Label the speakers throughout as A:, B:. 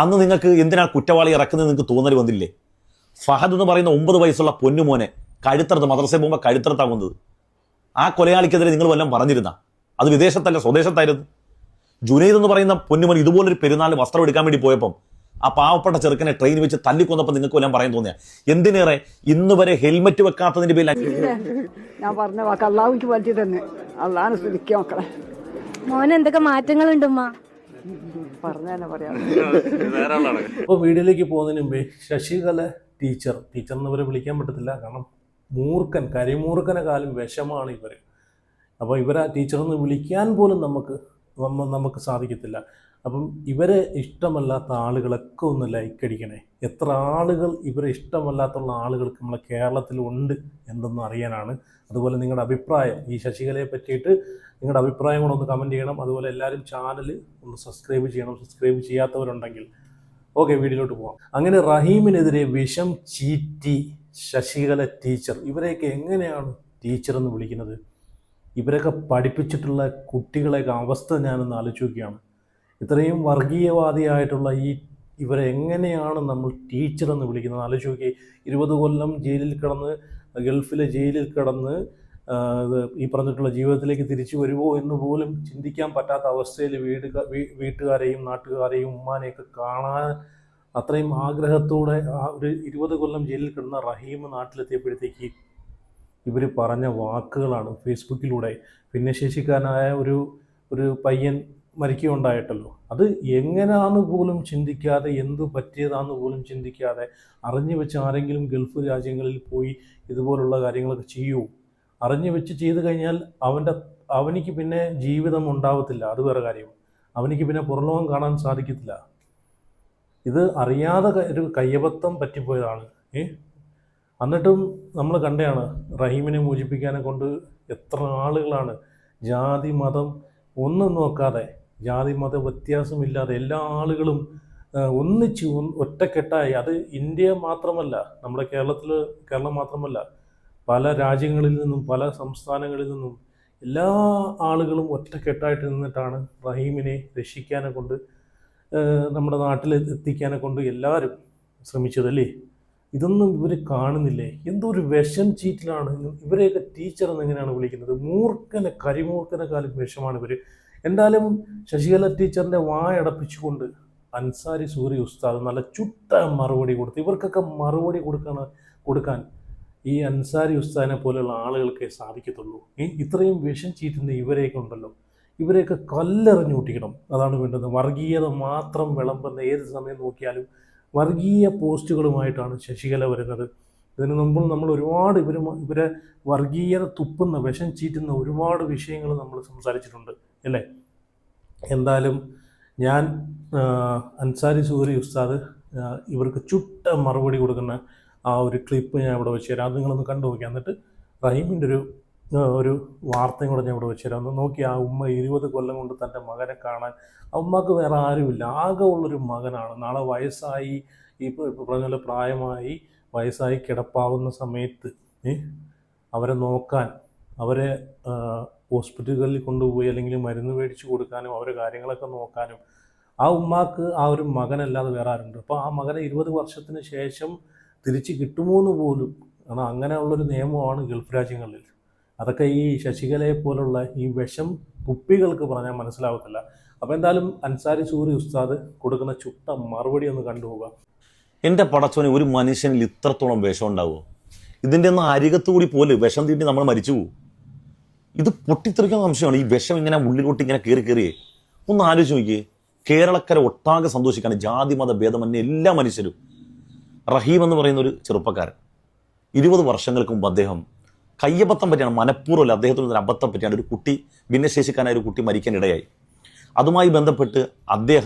A: അന്ന് നിങ്ങൾക്ക് എന്തിനാണ് കുറ്റവാളി ഇറക്കുന്നത് നിങ്ങൾക്ക് തോന്നൽ വന്നില്ലേ? ഫഹദ് എന്ന് പറയുന്ന 9 വയസ്സുള്ള പൊന്നുമോനെ കഴുത്തറുത്ത് മദ്രസയിൽ പോകുമ്പോൾ കഴുത്തറുത്താകുന്നത്. ആ കൊലയാളിക്കെതിരെ നിങ്ങൾ വല്ലതും പറഞ്ഞിരുന്ന? അത് വിദേശത്തല്ല സ്വദേശത്തായിരുന്നു. ജുനൈദ് എന്ന് പറയുന്ന പൊന്നുമോൻ ഇതുപോലൊരു പെരുന്നാളിന് വസ്ത്രം എടുക്കാൻ വേണ്ടി പോയപ്പം ആ പാവപ്പെട്ട ചെറുക്കനെ ട്രെയിൻ വെച്ച് തല്ലിക്കൊന്നപ്പോൾ നിങ്ങൾക്ക് വല്ലതും പറയാൻ തോന്നിയാ? എന്തിനേറെ ഇന്ന് വരെ ഹെൽമെറ്റ് വെക്കാത്തതിന്റെ പേരിൽ
B: ഞാൻ പറഞ്ഞ വാക്ക് അള്ളാഹുക്ക് പറ്റി തന്നെ അള്ളാഹാണ് ശ്രമിക്കുക മക്കളെ.
C: മോന് എന്തൊക്കെ മാറ്റങ്ങളുണ്ട് ഉമ്മ?
B: പറഞ്ഞതന്നെ പറയാം.
D: അപ്പോൾ വീഡിയോയിലേക്ക് പോകുന്നതിന് മുമ്പേ ശശികല ടീച്ചർ എന്നവരെ വിളിക്കാൻ പറ്റത്തില്ല, കാരണം മൂർഖൻ കരിമൂർഖനെ കാലം വിഷമാണ് ഇവർ. അപ്പോൾ ഇവരെ ടീച്ചറെന്ന് വിളിക്കാൻ പോലും നമുക്ക് സാധിക്കത്തില്ല. അപ്പം ഇവരെ ഇഷ്ടമല്ലാത്ത ആളുകളൊക്കെ ഒന്ന് ലൈക്ക് അടിക്കണേ. എത്ര ആളുകൾ ഇവരെ ഇഷ്ടമല്ലാത്തുള്ള ആളുകൾക്ക് നമ്മളെ കേരളത്തിലുണ്ട് എന്തെന്ന് അറിയാനാണ്. അതുപോലെ നിങ്ങളുടെ അഭിപ്രായം ഈ ശശികലയെ പറ്റിയിട്ട് നിങ്ങളുടെ അഭിപ്രായം കൂടെ ഒന്ന് കമൻറ്റ് ചെയ്യണം. അതുപോലെ എല്ലാവരും ചാനൽ ഒന്ന് സബ്സ്ക്രൈബ് ചെയ്യണം, സബ്സ്ക്രൈബ് ചെയ്യാത്തവരുണ്ടെങ്കിൽ. ഓക്കെ, വീഡിയോയിലോട്ട് പോകാം. അങ്ങനെ റഹീമിനെതിരെ വിഷം ചീറ്റി ശശികല ടീച്ചർ. ഇവരെയൊക്കെ എങ്ങനെയാണ് ടീച്ചർ എന്ന് വിളിക്കുന്നത്? ഇവരൊക്കെ പഠിപ്പിച്ചിട്ടുള്ള കുട്ടികളെയൊക്കെ അവസ്ഥ ഞാനൊന്ന് ആലോചിക്കുകയാണ്. ഇത്രയും വർഗീയവാദിയായിട്ടുള്ള ഇവരെ എങ്ങനെയാണ് നമ്മൾ ടീച്ചർ എന്ന് വിളിക്കുന്നത്? ആലോചിച്ച് നോക്കി. 20 കൊല്ലം ജയിലിൽ കിടന്ന്, ഗൾഫിലെ ജയിലിൽ കിടന്ന് ഈ പറഞ്ഞിട്ടുള്ള ജീവിതത്തിലേക്ക് തിരിച്ചു വരുമോ എന്ന് പോലും ചിന്തിക്കാൻ പറ്റാത്ത അവസ്ഥയിൽ വീട്ടുകാരെയും നാട്ടുകാരെയും ഉമ്മാനെയൊക്കെ കാണാൻ അത്രയും ആഗ്രഹത്തോടെ ഒരു 20 കൊല്ലം ജയിലിൽ കിടന്ന റഹീം നാട്ടിലെത്തിയപ്പോഴത്തേക്ക് ഇവർ പറഞ്ഞ വാക്കുകളാണ് ഫേസ്ബുക്കിലൂടെ. ഭിന്നശേഷിക്കാരനായ ഒരു പയ്യൻ മരിക്കുകയുണ്ടായിട്ടല്ലോ. അത് എങ്ങനെയാണെന്ന് പോലും ചിന്തിക്കാതെ, എന്ത് പറ്റിയതാണെന്ന് പോലും ചിന്തിക്കാതെ അറിഞ്ഞു വെച്ച് ആരെങ്കിലും ഗൾഫ് രാജ്യങ്ങളിൽ പോയി ഇതുപോലുള്ള കാര്യങ്ങളൊക്കെ ചെയ്യൂ? അറിഞ്ഞു വെച്ച് ചെയ്തു കഴിഞ്ഞാൽ അവനിക്ക് പിന്നെ ജീവിതം ഉണ്ടാവത്തില്ല. അത് വേറെ കാര്യം. അവനിക്ക് പിന്നെ പുറലോകം കാണാൻ സാധിക്കത്തില്ല. ഇത് അറിയാതെ ഒരു കയ്യബദ്ധം പറ്റിപ്പോയതാണ്. എന്നിട്ടും നമ്മൾ കണ്ടതാണ് റഹീമിനെ മോചിപ്പിക്കാനെ കൊണ്ട് എത്ര ആളുകളാണ് ജാതി മതം ഒന്നും നോക്കാതെ, ജാതി മത വ്യത്യാസമില്ലാതെ എല്ലാ ആളുകളും ഒന്നിച്ച് ഒറ്റക്കെട്ടായി. അത് ഇന്ത്യ മാത്രമല്ല, നമ്മുടെ കേരളം മാത്രമല്ല, പല രാജ്യങ്ങളിൽ നിന്നും പല സംസ്ഥാനങ്ങളിൽ നിന്നും എല്ലാ ആളുകളും ഒറ്റക്കെട്ടായിട്ട് നിന്നിട്ടാണ് റഹീമിനെ രക്ഷിക്കാനെ കൊണ്ട്, നമ്മുടെ നാട്ടിൽ എത്തിക്കാനെ കൊണ്ട് എല്ലാവരും ശ്രമിച്ചതല്ലേ? ഇതൊന്നും ഇവർ കാണുന്നില്ലേ? എന്തോ ഒരു വിഷം ചീറ്റിലാണ് ഇവരെയൊക്കെ ടീച്ചർ എന്ന് എങ്ങനെയാണ് വിളിക്കുന്നത്? കരിമൂർഖനെ കാലം വിഷമാണ് ഇവർ. എന്തായാലും ശശികല ടീച്ചറിൻ്റെ വായടപ്പിച്ചുകൊണ്ട് അൻസാരി സൂറി ഉസ്താദ് നല്ല ചുട്ട മറുപടി കൊടുത്തു. ഇവർക്കൊക്കെ മറുപടി കൊടുക്കാൻ ഈ അൻസാരി ഉസ്താദിനെ പോലെയുള്ള ആളുകൾക്കേ സാധിക്കത്തുള്ളൂ. ഇത്രയും വിഷം ചീറ്റുന്ന ഇവരെയൊക്കെ ഉണ്ടല്ലോ, ഇവരെയൊക്കെ കല്ലെറിഞ്ഞൂട്ടിക്കണം. അതാണ് വേണ്ടത്. വർഗീയത മാത്രം വിളമ്പുന്ന ഏത് സമയം നോക്കിയാലും വർഗീയ പോസ്റ്റുകളുമായിട്ടാണ് ശശികല വരുന്നത്. ഇതിനു മുമ്പ് നമ്മൾ ഒരുപാട് ഇവരെ വർഗീയത തുപ്പുന്ന, വിഷം ചീറ്റുന്ന ഒരുപാട് വിഷയങ്ങൾ നമ്മൾ സംസാരിച്ചിട്ടുണ്ട് അല്ലേ? എന്തായാലും ഞാൻ അൻസാരി സൂരി ഉസ്താദ് ഇവർക്ക് ചുട്ട മറുപടി കൊടുക്കുന്ന ആ ഒരു ക്ലിപ്പ് ഞാൻ ഇവിടെ വെച്ച് തരാം. അത് നിങ്ങളൊന്ന് കണ്ടു നോക്കി. എന്നിട്ട് റഹീമിൻ്റെ ഒരു വാർത്തയും കൂടെ ഞാൻ ഇവിടെ വെച്ച് തരാം. ഒന്ന് നോക്കി. ആ ഉമ്മ 20 കൊല്ലം കൊണ്ട് തൻ്റെ മകനെ കാണാൻ, ആ ഉമ്മക്ക് വേറെ ആരുമില്ല, ആകെ ഉള്ളൊരു മകനാണ്. നാളെ വയസ്സായി, ഇപ്പോൾ പറഞ്ഞ പോലെ പ്രായമായി വയസ്സായി കിടപ്പാവുന്ന സമയത്ത് അവരെ നോക്കാൻ, അവരെ ഹോസ്പിറ്റലുകളിൽ കൊണ്ടുപോയി അല്ലെങ്കിൽ മരുന്ന് മേടിച്ച് കൊടുക്കാനും അവരെ കാര്യങ്ങളൊക്കെ നോക്കാനും ആ ഉമ്മാക്ക് ആ ഒരു മകനല്ലാതെ വേറെ ആരുണ്ട്? അപ്പോൾ ആ മകനെ 20 വർഷത്തിന് ശേഷം തിരിച്ച് കിട്ടുമോ എന്ന് പോലും, കാരണം അങ്ങനെയുള്ളൊരു നിയമമാണ് ഗൾഫ് രാജ്യങ്ങളിൽ. അതൊക്കെ ഈ ശശികലയെ പോലുള്ള ഈ വിഷം കുപ്പികൾക്ക് പറഞ്ഞാൽ മനസ്സിലാവത്തില്ല. അപ്പോൾ എന്തായാലും അൻസാരി സൂറി ഉസ്താദ് കൊടുക്കുന്ന ചുട്ട മറുപടി ഒന്ന് കണ്ടുപോകുക.
A: എൻ്റെ പടച്ചോനെ, ഒരു മനുഷ്യനിൽ ഇത്രത്തോളം വിഷം ഉണ്ടാവുമോ? ഇതിൻ്റെ ഒന്നും അരികത്തുകൂടി പോലെ വിഷം തീണ്ടി നമ്മൾ മരിച്ചു പോകും. ഇത് പൊട്ടിത്തെറിക്കുന്ന അംശമാണ്. ഈ വിഷം ഇങ്ങനെ ഉള്ളിലോട്ട് ഇങ്ങനെ കയറിയേ ഒന്ന് ആലോചിച്ച് നോക്കിയേ. കേരളക്കര ഒട്ടാകെ സന്തോഷിക്കാണ്. ജാതി മത ഭേദമന്യേ എല്ലാ മനുഷ്യരും. റഹീം എന്ന് പറയുന്ന ഒരു ചെറുപ്പക്കാരൻ 20 വർഷങ്ങൾക്ക് മുമ്പ് അദ്ദേഹം കയ്യബദ്ധം പറ്റിയാണ്, മനഃപൂർവ്വമല്ല, അദ്ദേഹത്തിന് ഒരു അബദ്ധം പറ്റിയാണ്. ഒരു കുട്ടി, ഭിന്നശേഷിക്കാനായ ഒരു കുട്ടി മരിക്കാനിടയായി. അതുമായി ബന്ധപ്പെട്ട്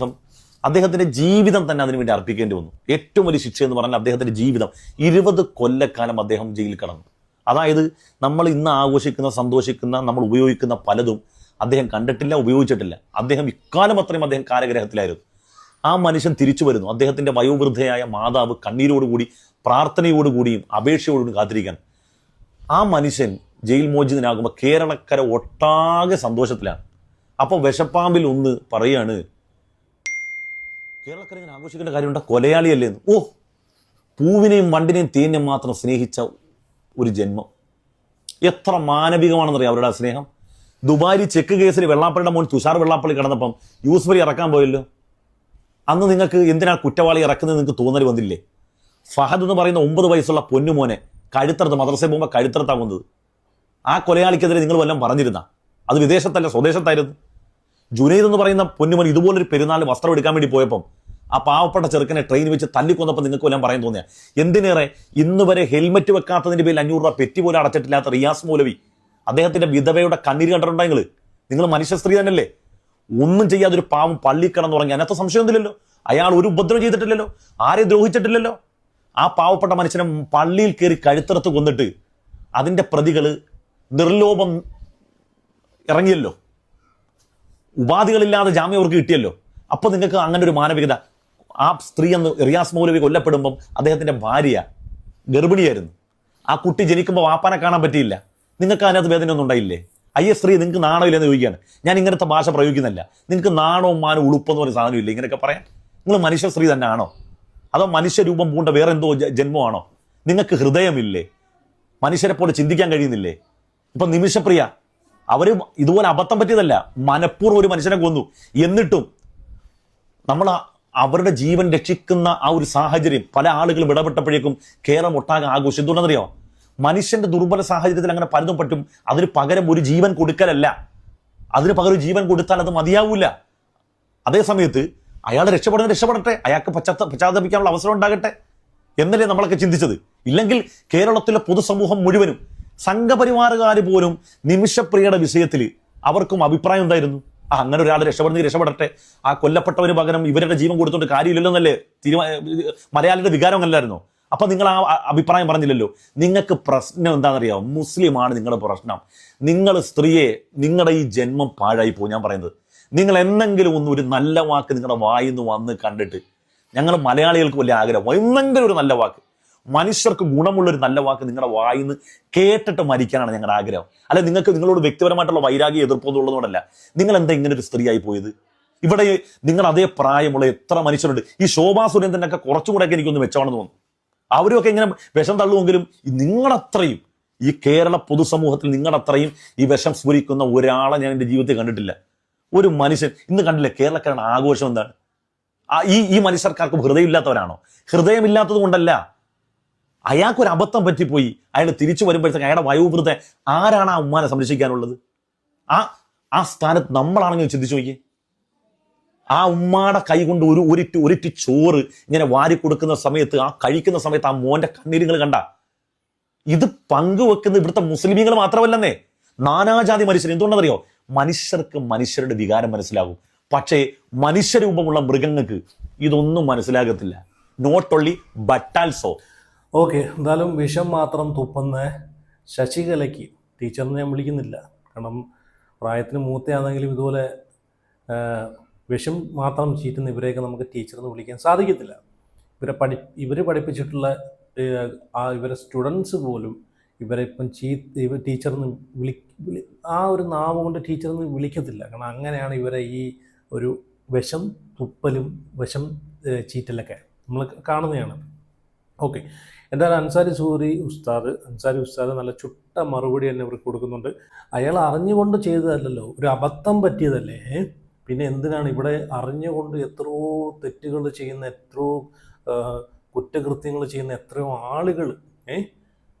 A: അദ്ദേഹത്തിൻ്റെ ജീവിതം തന്നെ അതിനുവേണ്ടി അർപ്പിക്കേണ്ടി വന്നു. ഏറ്റവും വലിയ ശിക്ഷ എന്ന് പറഞ്ഞാൽ അദ്ദേഹത്തിൻ്റെ ജീവിതം 20 കൊല്ലക്കാലം അദ്ദേഹം ജയിലിൽ കിടന്നു. അതായത് നമ്മൾ ഇന്ന് ആഘോഷിക്കുന്ന, സന്തോഷിക്കുന്ന, നമ്മൾ ഉപയോഗിക്കുന്ന പലതും അദ്ദേഹം കണ്ടിട്ടില്ല, ഉപയോഗിച്ചിട്ടില്ല. അദ്ദേഹം ഇക്കാലം അത്രയും അദ്ദേഹം കാരാഗ്രഹത്തിലായിരുന്നു. ആ മനുഷ്യൻ തിരിച്ചു വരുന്നു. അദ്ദേഹത്തിൻ്റെ വയോവൃദ്ധയായ മാതാവ് കണ്ണീരോടുകൂടി, പ്രാർത്ഥനയോടുകൂടിയും അപേക്ഷയോടുകൂടി കാത്തിരിക്കാൻ. ആ മനുഷ്യൻ ജയിൽ മോചിതനാകുമ്പോൾ കേരളക്കര ഒട്ടാകെ സന്തോഷത്തിലാണ്. അപ്പോൾ വിഷപ്പാമ്പിൽ ഒന്ന് പറയാണ്, കേരളക്കരങ്ങനെ ആഘോഷിക്കേണ്ട കാര്യമുണ്ട്, കൊലയാളിയല്ലേ എന്ന്. ഓ, പൂവിനെയും വണ്ടിനെയും തേനിനെയും മാത്രം സ്നേഹിച്ച ഒരു ജന്മം. എത്ര മാനവികമാണെന്നറിയാം അവരുടെ ആ സ്നേഹം. ദുബായ് ചെക്ക് കേസിൽ വെള്ളാപ്പള്ളിയുടെ മോൻ തുഷാർ വെള്ളാപ്പള്ളി കിടന്നപ്പം യൂസ്ഫലി ഇറക്കാൻ പോയല്ലോ. അന്ന് നിങ്ങൾക്ക് എന്തിനാ കുറ്റവാളി ഇറക്കുന്നത് നിങ്ങൾക്ക് തോന്നൽ വന്നില്ലേ? ഫഹദ് എന്ന് പറയുന്ന 9 വയസ്സുള്ള പൊന്നുമോനെ കഴുത്തറുത്ത്, മദ്രസയിൽ പോകുമ്പോൾ കഴുത്തറുത്താൻ വന്നത്. ആ കൊലയാളിക്കെതിരെ നിങ്ങൾ വല്ലതും പറഞ്ഞിരുന്ന? അത് വിദേശത്തല്ല, സ്വദേശത്തായിരുന്നു. ജുനൈദ് എന്ന് പറയുന്ന പൊന്നുമോൻ ഇതുപോലൊരു പെരുന്നാൾ വസ്ത്രം എടുക്കാൻ വേണ്ടി പോയപ്പം ആ പാവപ്പെട്ട ചെറുക്കനെ ട്രെയിൻ വെച്ച് തല്ലിക്കൊന്നപ്പോൾ നിങ്ങൾക്ക് വല്ലതും പറയാൻ തോന്നിയാൽ? എന്തിനേറെ ഇന്ന് വരെ ഹെൽമെറ്റ് വെക്കാത്തതിൻ്റെ പേരിൽ 500 രൂപ പെറ്റി പോലും അടച്ചിട്ടില്ലാത്ത റിയാസ് മൗലവി, അദ്ദേഹത്തിന്റെ വിധവയുടെ കണ്ണീര് കണ്ടിട്ടുണ്ടെങ്കിൽ നിങ്ങൾ മനുഷ്യ സ്ത്രീ തന്നെയല്ലേ? ഒന്നും ചെയ്യാതൊരു പാവം പള്ളി കിടന്നുറങ്ങി, അതിനകത്ത് സംശയമൊന്നുമില്ലല്ലോ. അയാൾ ഒരു ഉപദ്രവം ചെയ്തിട്ടില്ലല്ലോ, ആരെ ദ്രോഹിച്ചിട്ടില്ലല്ലോ. ആ പാവപ്പെട്ട മനുഷ്യനെ പള്ളിയിൽ കയറി കഴുത്തറത്ത് കൊന്നിട്ട് അതിൻ്റെ പ്രതികൾ നിർലോഭം ഇറങ്ങിയല്ലോ, ഉപാധികളില്ലാതെ ജാമ്യം അവർക്ക് കിട്ടിയല്ലോ. അപ്പോൾ നിങ്ങൾക്ക് അങ്ങനെ ഒരു മാനവികത. ആ സ്ത്രീ എന്ന് റിയാസ് മൗലവി കൊല്ലപ്പെടുമ്പം അദ്ദേഹത്തിൻ്റെ ഭാര്യ ഗർഭിണിയായിരുന്നു. ആ കുട്ടി ജനിക്കുമ്പോൾ വാപ്പാനെ കാണാൻ പറ്റിയില്ല. നിങ്ങൾക്ക് അതിനകത്ത് വേദനയൊന്നും ഉണ്ടായില്ലേ? സ്ത്രീ നിങ്ങൾക്ക് നാണമില്ലെന്ന് ചോദിക്കുകയാണ്. ഞാൻ ഇങ്ങനത്തെ ഭാഷ പ്രയോഗിക്കുന്നില്ല. നിങ്ങൾക്ക് നാണവും മാനവും ഉളുപ്പെന്ന് പറയുന്ന സാധനം ഇല്ല ഇങ്ങനെയൊക്കെ പറയാൻ? നിങ്ങൾ മനുഷ്യ സ്ത്രീ തന്നെ ആണോ? അതോ മനുഷ്യരൂപം പൂണ്ട വേറെ എന്തോ ജന്മമാണോ? നിങ്ങൾക്ക് ഹൃദയമില്ലേ? മനുഷ്യരെ പോലെ ചിന്തിക്കാൻ കഴിയുന്നില്ലേ? ഇപ്പം നിമിഷപ്രിയ, അവർ ഇതുപോലെ അബദ്ധം പറ്റിയതല്ല, മനഃപൂർവ്വം ഒരു മനുഷ്യനെ കൊന്നു. എന്നിട്ടും നമ്മൾ അവരുടെ ജീവൻ രക്ഷിക്കുന്ന ആ ഒരു സാഹചര്യം പല ആളുകളും ഇടപെട്ടപ്പോഴേക്കും കേരളം ഒട്ടാകെ ആഘോഷം. എന്തുകൊണ്ടെന്നറിയോ? മനുഷ്യന്റെ ദുർബല സാഹചര്യത്തിൽ അങ്ങനെ പലതും പറ്റും. അതിന് പകരം ഒരു ജീവൻ കൊടുക്കലല്ല, അതിന് പകരം ഒരു ജീവൻ കൊടുത്താൽ അത് മതിയാവൂല. അതേ സമയത്ത് അയാൾ രക്ഷപ്പെടട്ടെ, അയാൾക്ക് പശ്ചാത്തപിക്കാനുള്ള അവസരം ഉണ്ടാകട്ടെ എന്നല്ലേ നമ്മളൊക്കെ ചിന്തിച്ചത്. ഇല്ലെങ്കിൽ കേരളത്തിലെ പൊതുസമൂഹം മുഴുവനും, സംഘപരിവാറുകാർ പോലും നിമിഷപ്രിയയുടെ വിഷയത്തിൽ അവർക്കും അഭിപ്രായം ഉണ്ടായിരുന്നു. അങ്ങനെ ഒരാൾ രക്ഷപ്പെടട്ടെ, ആ കൊല്ലപ്പെട്ടവന് പകരം ഇവരുടെ ജീവൻ കൊടുത്തോണ്ട് കാര്യമില്ലല്ലോ എന്നല്ലേ മലയാളിയുടെ വികാരം അല്ലായിരുന്നോ? അപ്പൊ നിങ്ങൾ ആ അഭിപ്രായം പറഞ്ഞില്ലല്ലോ. നിങ്ങൾക്ക് പ്രശ്നം എന്താണെന്നറിയാമോ? മുസ്ലിമാണ് നിങ്ങളുടെ പ്രശ്നം. നിങ്ങൾ സ്ത്രീയെ, നിങ്ങളുടെ ഈ ജന്മം പാഴായി പോകും. ഞാൻ പറയുന്നത്, നിങ്ങൾ എന്തെങ്കിലും ഒരു നല്ല വാക്ക് നിങ്ങളുടെ വായിന്ന് വന്ന് കണ്ടിട്ട്, ഞങ്ങൾ മലയാളികൾക്ക് വലിയ ആഗ്രഹം, എന്തെങ്കിലും ഒരു നല്ല വാക്ക്, മനുഷ്യർക്ക് ഗുണമുള്ളൊരു നല്ല വാക്ക് നിങ്ങളുടെ വായിന്ന് കേട്ടിട്ട് മരിക്കാനാണ് ഞങ്ങളുടെ ആഗ്രഹം. അല്ലെ നിങ്ങൾക്ക് നിങ്ങളോട് വ്യക്തിപരമായിട്ടുള്ള വൈരാഗ്യം എതിർപ്പൊന്നുള്ളതുകൊണ്ടല്ല. നിങ്ങൾ എന്താ ഇങ്ങനെ ഒരു സ്ത്രീയായി പോയത്? ഇവിടെ നിങ്ങൾ അതേ പ്രായമുള്ള എത്ര മനുഷ്യരുണ്ട്. ഈ ശോഭാ സുരേന്ദ്രനൊക്കെ കുറച്ചുകൂടെയൊക്കെ എനിക്കൊന്ന് മെച്ചമാണെന്ന് തോന്നുന്നു. അവരുമൊക്കെ ഇങ്ങനെ വിഷം തള്ളുമെങ്കിലും നിങ്ങളത്രയും ഈ കേരള പൊതുസമൂഹത്തിൽ നിങ്ങളത്രയും ഈ വിഷം സ്ഫുരിക്കുന്ന ഒരാളെ ഞാൻ എൻ്റെ ജീവിതത്തിൽ കണ്ടിട്ടില്ല. ഒരു മനുഷ്യൻ ഇന്ന് കണ്ടില്ല. കേരളക്കാരുടെ ആഘോഷം എന്താണ്? ഈ മനുഷ്യർക്കാർക്കും ഹൃദയമില്ലാത്തവരാണോ? ഹൃദയമില്ലാത്തത് കൊണ്ടല്ല, അയാൾക്കൊരു അബദ്ധം പറ്റിപ്പോയി. അയാൾ തിരിച്ചു വരുമ്പോഴത്തേക്ക് അയാളുടെ വയോവൃദ്ധ ആരാണ് ആ ഉമ്മാനെ സംരക്ഷിക്കാനുള്ളത്? ആ സ്ഥാനത്ത് നമ്മളാണെങ്കിൽ ചിന്തിച്ചു നോക്കിയേ. ആ ഉമ്മാടെ കൈ കൊണ്ട് ഒരിറ്റ് ചോറ് ഇങ്ങനെ വാരി കൊടുക്കുന്ന സമയത്ത്, ആ കഴിക്കുന്ന സമയത്ത് ആ മോന്റെ കണ്ണീരുകൾ കണ്ട. ഇത് പങ്കുവെക്കുന്ന ഇവിടുത്തെ മുസ്ലിമീങ്ങൾ മാത്രമല്ലെന്നേ, നാനാജാതി മനുഷ്യർ. എന്തുകൊണ്ടെന്നറിയോ? മനുഷ്യർക്ക് മനുഷ്യരുടെ വികാരം മനസ്സിലാകും. പക്ഷേ മനുഷ്യരൂപമുള്ള മൃഗങ്ങൾക്ക് ഇതൊന്നും മനസ്സിലാകത്തില്ല. Not only but also.
D: Okay, എന്തായാലും വിഷം മാത്രം തുപ്പുന്ന ശശികലയ്ക്ക്, ടീച്ചറിനെ ഞാൻ വിളിക്കുന്നില്ല, കാരണം പ്രായത്തിന് മൂത്തയാണെങ്കിലും ഇതുപോലെ വിഷം മാത്രം ചീറ്റുന്ന ഇവരെയൊക്കെ നമുക്ക് ടീച്ചറെന്ന് വിളിക്കാൻ സാധിക്കത്തില്ല. ഇവർ പഠിപ്പിച്ചിട്ടുള്ള ഇവരെ സ്റ്റുഡൻസ് പോലും ഇവരെ ഇപ്പം ടീച്ചറെന്ന് ആ ഒരു നാവ് കൊണ്ട് ടീച്ചറെന്ന് വിളിക്കത്തില്ല. കാരണം അങ്ങനെയാണ് ഇവരെ ഈ ഒരു വിഷം തുപ്പലും വിഷം ചീറ്റലൊക്കെ നമ്മൾ കാണുന്നതാണ്. ഓക്കെ, എന്തായാലും അൻസാരി ഉസ്താദ് നല്ല ചുട്ട മറുപടി തന്നെ ഇവർക്ക് കൊടുക്കുന്നുണ്ട്. അയാൾ അറിഞ്ഞുകൊണ്ട് ചെയ്തതല്ലല്ലോ, ഒരു അബദ്ധം പറ്റിയതല്ലേ. പിന്നെ എന്തിനാണ് ഇവിടെ അറിഞ്ഞുകൊണ്ട് എത്രയോ തെറ്റുകൾ ചെയ്യുന്ന, എത്രയോ കുറ്റകൃത്യങ്ങൾ ചെയ്യുന്ന എത്രയോ ആളുകൾ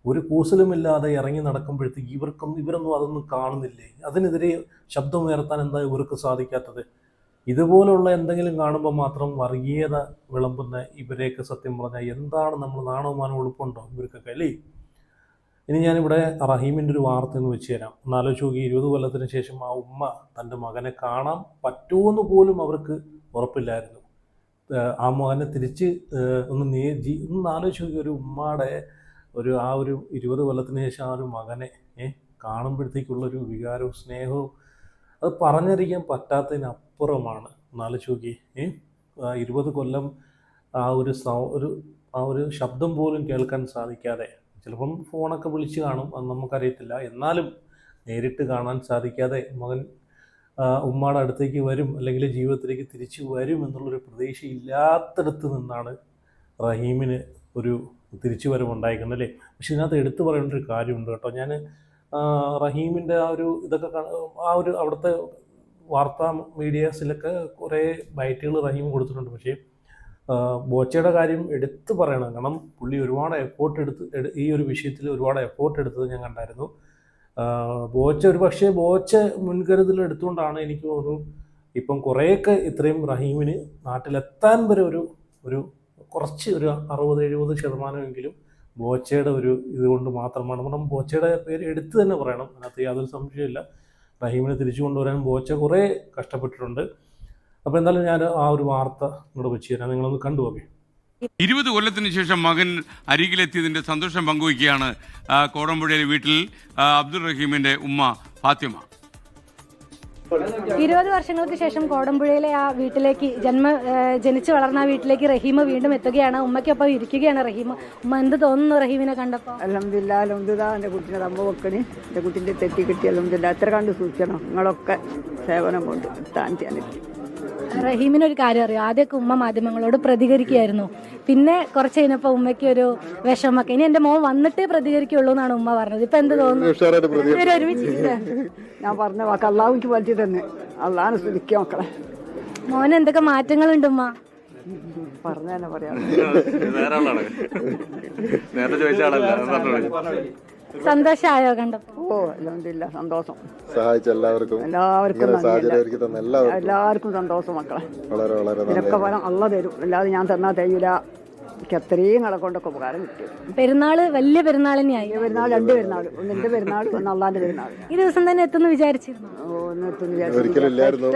D: ഒരു കൂസലുമില്ലാതെ ഇറങ്ങി നടക്കുമ്പോഴത്തേക്ക് ഇവരൊന്നും അതൊന്നും കാണുന്നില്ലേ? അതിനെതിരെ ശബ്ദമുയർത്താൻ എന്താ ഇവർക്ക് സാധിക്കാത്തത്? ഇതുപോലുള്ള എന്തെങ്കിലും കാണുമ്പോൾ മാത്രം വർഗീയത വിളമ്പുന്ന ഇവരെയൊക്കെ സത്യം പറഞ്ഞാൽ എന്താണ് നമ്മൾ നാണവമാനം എളുപ്പമുണ്ടോ ഇവർക്കൊക്കെ അല്ലേ? ഇനി ഞാനിവിടെ റഹീമിൻ്റെ ഒരു വാർത്ത എന്ന് വെച്ച് തരാം. ഒന്നാലോചിച്ച് നോക്കി, 20 കൊല്ലത്തിന് ശേഷം ആ ഉമ്മ തൻ്റെ മകനെ കാണാൻ പറ്റുമെന്ന് പോലും അവർക്ക് ഉറപ്പില്ലായിരുന്നു. ആ മകനെ തിരിച്ച് ഒന്ന് ആലോചിച്ച് നോക്കി, ഒരു ഉമ്മയുടെ ആ ഒരു 20 കൊല്ലത്തിന് ശേഷം ആ ഒരു മകനെ കാണുമ്പോഴത്തേക്കുള്ളൊരു വികാരവും സ്നേഹവും അത് പറഞ്ഞറിയിക്കാൻ പറ്റാത്തതിനപ്പുറമാണ്. ഒന്നാലോചിച്ച് നോക്കി, 20 കൊല്ലം ആ ഒരു ശബ്ദം പോലും കേൾക്കാൻ സാധിക്കാതെ, ചിലപ്പം ഫോണൊക്കെ വിളിച്ച് കാണും, അത് നമുക്കറിയത്തില്ല, എന്നാലും നേരിട്ട് കാണാൻ സാധിക്കാതെ മകൻ ഉമ്മയുടെ അടുത്തേക്ക് വരും, അല്ലെങ്കിൽ ജീവിതത്തിലേക്ക് തിരിച്ചു വരും എന്നുള്ളൊരു പ്രതീക്ഷയില്ലാത്തിടത്ത് നിന്നാണ് റഹീമിന് ഒരു തിരിച്ചു വരവുണ്ടായിരിക്കുന്നത് അല്ലേ. പക്ഷെ ഇതിനകത്ത് എടുത്തു പറയേണ്ട ഒരു കാര്യമുണ്ട് കേട്ടോ. ഞാൻ റഹീമിൻ്റെ ആ ഒരു ഇതൊക്കെ ആ ഒരു അവിടുത്തെ വാർത്താ മീഡിയാസിലൊക്കെ കുറേ ബൈറ്റുകൾ റഹീം കൊടുത്തിട്ടുണ്ട്. പക്ഷേ ബോച്ചയുടെ കാര്യം എടുത്തു പറയണം. കാരണം പുള്ളി ഒരുപാട് എഫോർട്ട് ഈ ഒരു വിഷയത്തിൽ ഒരുപാട് എഫോർട്ട് എടുത്തത് ഞാൻ കണ്ടായിരുന്നു. ബോച്ച മുൻകരുതൽ എടുത്തുകൊണ്ടാണ് എനിക്ക് തോന്നുന്നു ഇപ്പം കുറേയൊക്കെ ഇത്രയും റഹീമിന് നാട്ടിലെത്താൻ വരെ ഒരു കുറച്ച് ഒരു 60-70% ബോച്ചയുടെ ഒരു ഇതുകൊണ്ട് മാത്രമാണ്. നമ്മൾ ബോച്ചയുടെ പേര് എടുത്തു തന്നെ പറയണം, അതിനകത്ത് യാതൊരു സംശയമില്ല. റഹീമിനെ തിരിച്ചു കൊണ്ടുവരാൻ ബോച്ച കുറേ കഷ്ടപ്പെട്ടിട്ടുണ്ട്. അപ്പോൾ എന്തായാലും ഞാൻ ആ ഒരു വാർത്ത ഇങ്ങോട്ട് വെച്ച് തരാം, നിങ്ങളൊന്ന് കണ്ടുപോകെ.
E: 20 കൊല്ലത്തിന് ശേഷം മകൻ അരികിലെത്തിയതിൻ്റെ സന്തോഷം പങ്കുവയ്ക്കുകയാണ് കോടമ്പുഴയിലെ വീട്ടിൽ അബ്ദുൾ റഹീമിൻ്റെ ഉമ്മ ഫാത്തിമ.
C: 20 വർഷങ്ങൾക്ക് ശേഷം കോടമ്പുഴയിലെ ആ വീട്ടിലേക്ക് ജനിച്ചു വളർന്ന ആ വീട്ടിലേക്ക് റഹീം വീണ്ടും എത്തുകയാണ്. ഉമ്മയ്ക്കൊപ്പം ഇരിക്കുകയാണ് റഹീം. ഉമ്മ എന്ത് തോന്നുന്നു റഹീമിനെ കണ്ടപ്പോൾ?
B: അൽഹംദുലില്ലാ എൻ്റെ കുട്ടീനെ തമ്പ വെക്കണി, എൻ്റെ കുട്ടീൻ്റെ തെറ്റി കിട്ടി. അൽഹംദുലില്ലാ എത്ര കണ്ട് സൂക്ഷിക്കണം, നിങ്ങളൊക്കെ സേവനം കൊണ്ട് താൻ ചെയ്യാനെത്തി.
C: റഹീമിനൊരു കാര്യം അറിയാം, ആദ്യമൊക്കെ ഉമ്മ മാധ്യമങ്ങളോട് പ്രതികരിക്കുകയായിരുന്നു. പിന്നെ കുറച്ച് കഴിഞ്ഞപ്പോൾ ഉമ്മയ്ക്ക് ഒരു വിഷമൊക്കെ, ഇനി എൻ്റെ മോൻ വന്നിട്ടേ പ്രതികരിക്കുള്ളൂ എന്നാണ് ഉമ്മ പറഞ്ഞത്. ഇപ്പൊ എന്ത് തോന്നുന്നു? ഒരുമിച്ച്
B: ഞാൻ പറഞ്ഞ വാക്ക് അള്ളാഹുക്ക് വലിച്ചു തന്നെ, അള്ളാഹാനെ സ്തുതിക്കുക മക്കളെ.
C: മോന് എന്തൊക്കെ മാറ്റങ്ങളുണ്ട് ഉമ്മ?
B: പറഞ്ഞ തന്നെ പറയാം.
C: സന്തോഷമായോ കണ്ടപ്പോ?
B: ഓ അൽഹംദുലില്ലാ സന്തോഷം.
F: സഹായിച്ച എല്ലാവർക്കും
B: എല്ലാവർക്കും സന്തോഷം മക്കളെ.
F: വളരെ വളരെ
B: ഇതിനൊക്കെ ഫലം അള്ള തരും, അല്ലാതെ ഞാൻ തന്നാ തരൂല. എനിക്ക് അത്രയും കളെ കൊണ്ടൊക്കെ ഉപകാരം കിട്ടും.
C: പെരുന്നാള് വലിയ പെരുന്നാൾ തന്നെയായി.
B: പെരുന്നാൾ 2 പെരുന്നാൾ, ഒന്ന് എൻ്റെ പെരുന്നാൾ, ഒന്ന് അള്ളാന്റെ പെരുന്നാൾ.
C: ഈ ദിവസം തന്നെ എത്തുന്നു വിചാരിച്ചിരുന്നു?
F: ഒരിക്കലും ഇല്ലായിരുന്നു.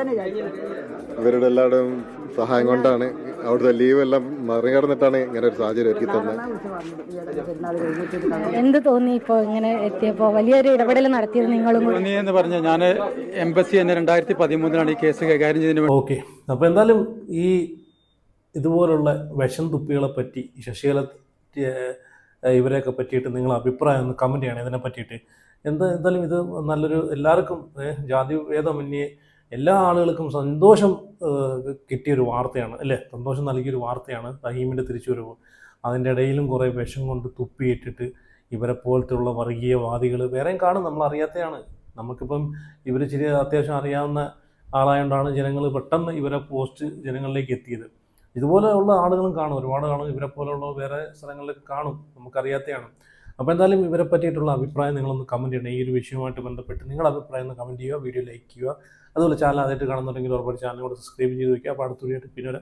F: ഇവരുടെ എല്ലാവരുടെയും സഹായം കൊണ്ടാണ്, അവിടുത്തെ ലീവ് എല്ലാം മറികടന്നിട്ടാണ് ഇങ്ങനെ ഒരു സാഹചര്യം ഒരുക്കി തന്നെ.
C: എന്ത് തോന്നി ഇപ്പോ ഇങ്ങനെ എത്തിയപ്പോ? വലിയൊരു ഇടപെടൽ നടത്തിയത് നിങ്ങളും
G: എന്ന് പറഞ്ഞ ഞാൻ എംബസി തന്നെ 2013 ഈ കേസ് കൈകാര്യം ചെയ്തതിന്.
D: ഓക്കെ, അപ്പോൾ എന്തായാലും ഈ ഇതുപോലുള്ള വിഷം തുപ്പികളെ പറ്റി, ശശികല ഇവരെയൊക്കെ പറ്റിയിട്ട് നിങ്ങൾ അഭിപ്രായം ഒന്ന് കമൻറ്റ് ചെയ്യണം ഇതിനെ പറ്റിയിട്ട്. എന്തായാലും ഇത് നല്ലൊരു എല്ലാവർക്കും ജാതിഭേദമന്യേ എല്ലാ ആളുകൾക്കും സന്തോഷം കിട്ടിയൊരു വാർത്തയാണ് അല്ലേ, സന്തോഷം നൽകിയൊരു വാർത്തയാണ് റഹീമിൻ്റെ തിരിച്ചുവരവ്. അതിൻ്റെ ഇടയിലും കുറേ വിഷം കൊണ്ട് തുപ്പിയിട്ടിട്ട് ഇവരെ പോലത്തുള്ള വർഗീയവാദികൾ വേറെയും കാണും, നമ്മൾ അറിയാത്തതാണ്. നമുക്കിപ്പം ഇവർ ഇച്ചിരി അത്യാവശ്യം അറിയാവുന്ന ആളായതുകൊണ്ടാണ് ജനങ്ങൾ പെട്ടെന്ന് ഇവരെ പോസ്റ്റ് ജനങ്ങളിലേക്ക് എത്തിയത്. ഇതുപോലെയുള്ള ആളുകളും കാണും, ഒരുപാട് കാണും, ഇവരെ പോലെയുള്ള വേറെ സ്ഥലങ്ങളിലൊക്കെ കാണും, നമുക്കറിയാത്തതാണ്. അപ്പോൾ എന്തായാലും ഇവരെ പറ്റിയിട്ടുള്ള അഭിപ്രായം നിങ്ങളൊന്ന് കമൻറ്റ് ചെയ്യണം. ഈ ഒരു വിഷയവുമായിട്ട് ബന്ധപ്പെട്ട് നിങ്ങളുടെ അഭിപ്രായം ഒന്ന് കമൻറ്റ് ചെയ്യുക, വീഡിയോ ലൈക്ക് ചെയ്യുക. അതുപോലെ ചാനൽ ആദ്യമായിട്ട് കാണുന്നുണ്ടെങ്കിൽ ഉറപ്പായിട്ട് ചാനൽ കൂടെ സബ്സ്ക്രൈബ് ചെയ്ത് വയ്ക്കുക. അപ്പോൾ അടുത്ത വീഡിയോ പിന്നെ